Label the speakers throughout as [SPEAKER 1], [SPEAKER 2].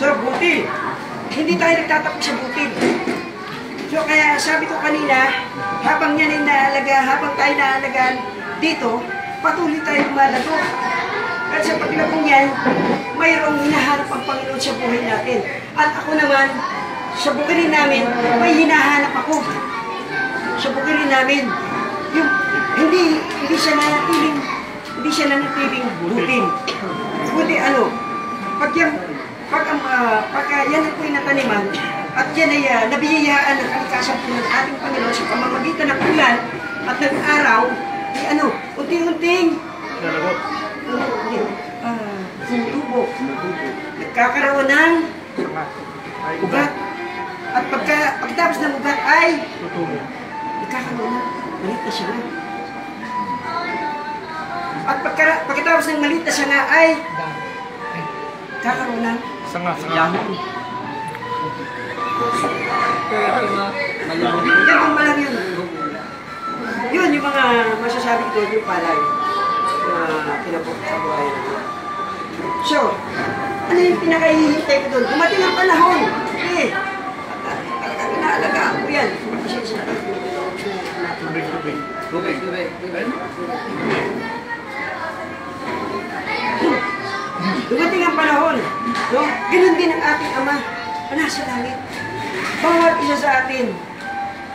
[SPEAKER 1] So, butil. Hindi tayo nagtatapos sa butil. So, kaya sabi ko kanina, habang yan ay naalaga, habang tayo naalagaan dito, patuloy tayo lumalago. At sa paglabong yan, mayroong hinahanap ang Panginoon sa buhay natin. At ako naman, sa bukirin namin, may hinahanap ako. Sa bukirin namin, yung hindi siya nanatiling butil. Buti ano, pagka yan ang po'y nataniman, at yan ay nabiyayaan ng kalikasan po ng ating Panginoon sa pamamagitan ng ulan at ng araw, ay ano, unting-unting tumutubo. Nagkakaroon ng ugat. At pagkatapos ng ugat ay nagkakaroon ng maliit na sanga. At pagkatapos ng maliit na sanga ay kakaroon ng
[SPEAKER 2] sanga.
[SPEAKER 1] Yan ang malang yun. Yun yung mga masasabi ko yung palay na pinapok sa buhay natin. So, ano yung pinakahihintay ko doon? Dumating ang panahon. Talagang inaalagaan ko yan. Tubig. Dumating ang panahon. No? Ganun din ang ating Ama na nasa langit. Bawat isa sa atin,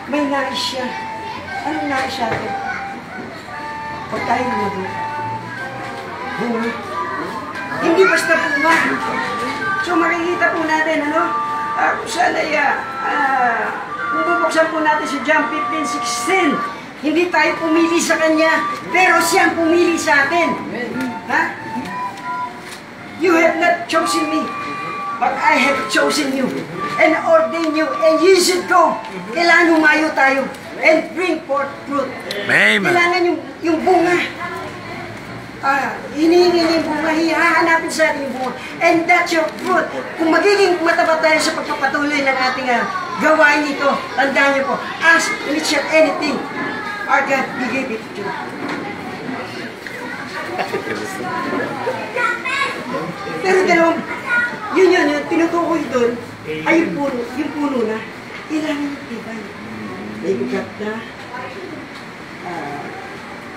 [SPEAKER 1] may nais siya. Anong nais siya atin? Pag tayo lumabot, bunga. Hindi basta bunga. So makikita po natin, ano? Kung saan ay, kung bubuksan po natin si John 15:16, hindi tayo pumili sa Kanya, pero siyang pumili sa atin. Ha? You have not chosen me, but I have chosen you and ordained you, and you should go. Kailangan humayo tayo and bring forth fruit.
[SPEAKER 2] Amen.
[SPEAKER 1] Kailangan yung bunga. Hinihingi yung bunga, hihahanapin sa atin yung bunga. And that's your fruit. Kung magiging mataba tayo sa pagpapatuloy ng ating gawain ito, tandaan niyo po, ask and it shall anything. Our God, He gave it to you. Pero dalawang, yun, tinutukoy doon, ay yung puno na, kailangan yung tibay. May ugat na,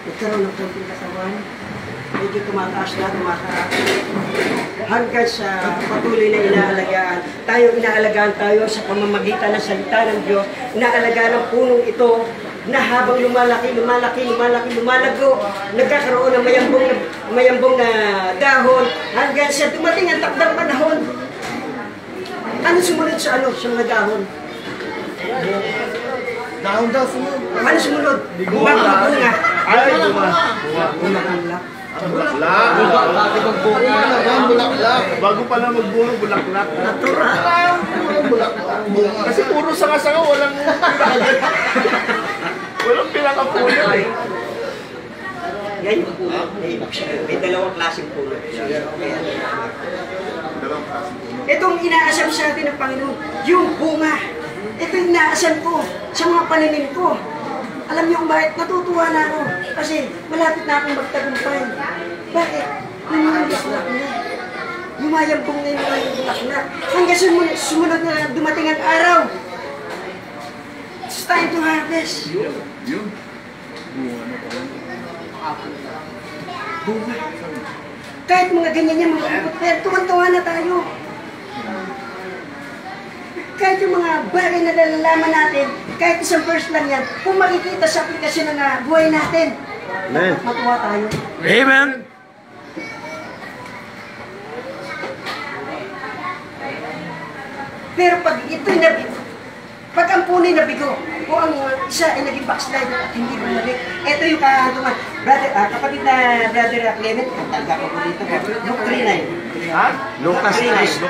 [SPEAKER 1] nagkaroon ng konting katawan, medyo tumataas na, hanggang sa patuloy na inaalagaan. Inaalagaan tayo sa pamamagitan ng salita ng Diyos, inaalagaan ang punong ito, na habang lumalaki, lumalago, nagkakaroon ng mayambong na dahon, hanggang sa dumating ang takdang panahon. Ano sumunod sa mga dahon?
[SPEAKER 3] Dahon daw sumunod.
[SPEAKER 1] Ano sumunod? Bunga.
[SPEAKER 3] Ay, bunga. Bulaklak. Bago pala magbunga, bulaklak. Natural. Kasi puro sanga-sanga, walang pinakapuno.
[SPEAKER 1] Yan yung puno. May dalawang klaseng puno. Itong inaasam sa atin ng Panginoon, yung bunga. Ito yung inaasam ko sa mga pananim ko. Alam niyo kung bakit? Natutuwa na ako. Kasi malapit na akong magtagumpay. Bakit? Nangyayambak na. Yumayambong na yung mga bulaklak. Hanggang sumunod na dumating ang araw. It's time to harvest.
[SPEAKER 3] Yun.
[SPEAKER 1] Bunga. Kahit mga ganyan yan, mga ikot, pero tuwan-tuwa na tayo. Kahit yung mga bagay na nalalaman natin, kahit isang verse lang yan, kung makikita sa aplikasyon ng buhay natin, matuwa tayo.
[SPEAKER 2] Amen.
[SPEAKER 1] Pero pag ito'y pag ang punay na bigo, o ang isa ay naging backslide at hindi bumalik, ito yung kahantungan. Kapatid na Brother Clement, tanda ko po dito, Luke 3:9.
[SPEAKER 3] Ha?
[SPEAKER 2] Lucas 3:9.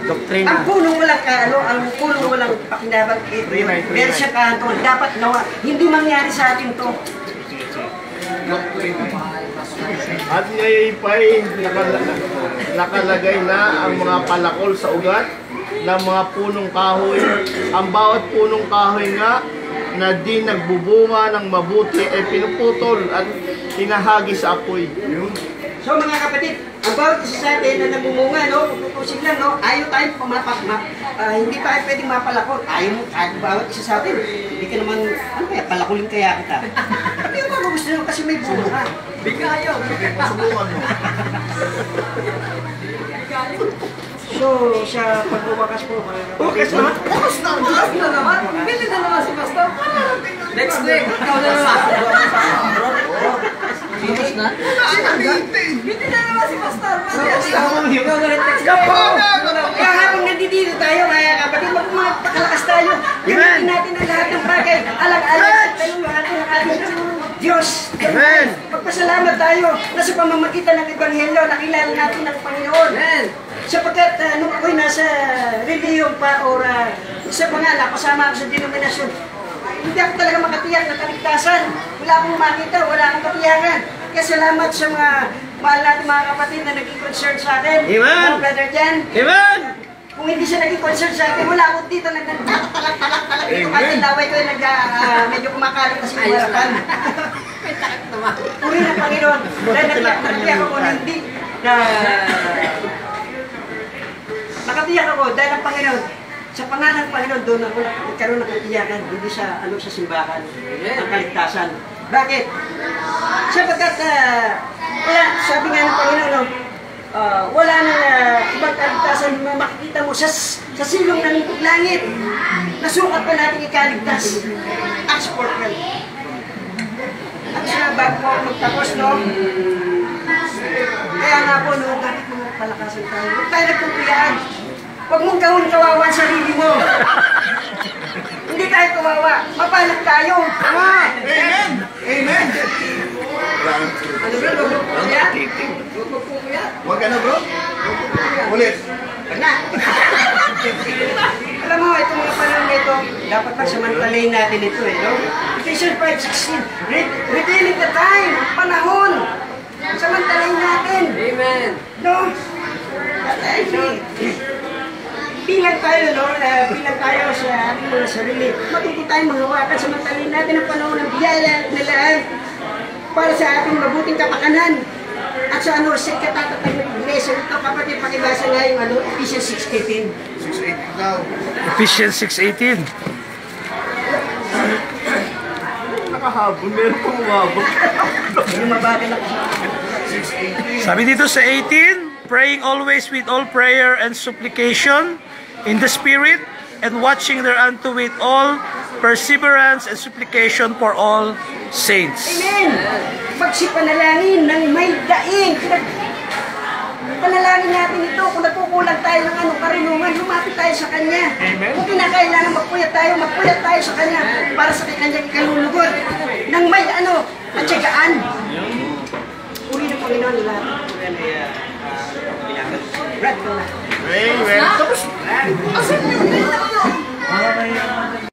[SPEAKER 2] Doktrina.
[SPEAKER 1] Ang punong walang pakinabang, meron siya kahantungan. Dapat hindi mangyari sa atin to.
[SPEAKER 3] At ngayon pa'y nakalagay na ang mga palakol sa ugat ng mga punong kahoy. Ang bawat punong kahoy nga na di nagbubunga ng mabuti ay pinuputol at hinahagi sa apoy.
[SPEAKER 1] So mga kapatid, ang ang bawat isa sa atin na namumunga, no? Kung tutusin lang, no? Ayaw tayong hindi tayo pwedeng mapalakot. Ayaw mo, kahit bawat isa sa atin. Hindi ka naman, ano kaya, palakulin kaya kita. Hindi ko ba gusto nyo kasi may bunga ka.
[SPEAKER 3] Bigayo. Subukan mo.
[SPEAKER 1] So, siya pagbubakas po.
[SPEAKER 3] Bukas na? Bukas na! Bukas na naman!
[SPEAKER 4] Pili na naman si Pastor. Next week, ikaw na naman. Bukas na? Pili na naman si Pastor. Ikaw na rin next week.
[SPEAKER 1] Kaya habang nandito tayo, kaya kapatid, magpakalakas tayo. Gamitin natin ang lahat ng bagay. Alang-alang tayo lahat ng ating Diyos.
[SPEAKER 2] Amen.
[SPEAKER 1] Magpasalamat tayo na sa pamamagitan ng Ebanghelyo, nakilala natin ang Panginoon.
[SPEAKER 4] Amen.
[SPEAKER 1] Sapagkat nung ako'y nasa reliyon pa o sa pangalan, kasama ako sa denominasyon, hindi ako talaga makatiyak na kaligtasan. Wala akong makita, wala akong katiyakan. Kaya salamat sa mga mahal natin mga kapatid na naging concern sa akin.
[SPEAKER 2] Amen.
[SPEAKER 1] Mga brother Jan.
[SPEAKER 2] Amen.
[SPEAKER 1] Kung hindi siya naging concern sa akin, wala akong dito nagtalak-talak. Ito kasi laway ko yung medyo kumakalit kasi yung harapan. Puri na Panginoon. Dahil nakatiyak ako na hindi na nakatiyak ako dahil ang Panginoon, sa pangalan ng Panginoon, doon ako nagkaroon ng katiyakan, hindi sa simbahan, ang kaligtasan. Bakit? Sapagkat, wala, sabi nga ng Panginoon, wala nang ibang kaligtasan na makikita mo sa silong ng langit. Nasukat pa natin ikaligtas. Acts 4:12. At siya, bago ako magtapos, no? Kaya nga po, no, dapat mga palakasan tayo. Huwag tayo nagpupuyaan. Huwag mong gawin kawawa ang sarili mo. Hindi tayo kawawa. Mapalag tayo.
[SPEAKER 3] Amen! Amen!
[SPEAKER 1] Ano ba, huwag magpupuyat? Huwag magpupuyat.
[SPEAKER 3] Huwag ka na, bro. Ulit.
[SPEAKER 1] Na. Alam mo, itong mga panahon na ito, dapat pagsamantalayin natin ito, no? Ephesians 5:16, redeeming the time, panahon. Samantalayin natin.
[SPEAKER 4] Amen.
[SPEAKER 1] No? At bilang tayo, no? Bilang tayo sa ating mga sarili, matuto tayong manghawakan, samantalayin natin ang panahon ng biyaya na lahat para sa ating mabuting kapakanan. At sa sa katatatag ng iglesia, ito kapatid, pakibasa nga yung Ephesians 6:18.
[SPEAKER 3] 6:18 daw.
[SPEAKER 2] Ephesians 6:18.
[SPEAKER 3] Nakahabol, meron pang umabot.
[SPEAKER 1] Yung mabagay na kasi.
[SPEAKER 3] 6:18.
[SPEAKER 2] Sabi dito sa 18, praying always with all prayer and supplication in the Spirit, and watching thereunto with all perseverance and supplication for all saints.
[SPEAKER 1] Amen! Pagsipanalangin ng may daing. Panalangin natin ito. Kung nagkukulang tayo ng anong karunungan, lumapit tayo sa Kanya.
[SPEAKER 3] Amen.
[SPEAKER 1] Kung kinakailangan magpuyat tayo sa Kanya para sa Kanyang ikalulugod. Nang may at siyagaan. Uli ng Panginoon nila. Brad, ko na.
[SPEAKER 3] Amen. Tapos, asan yung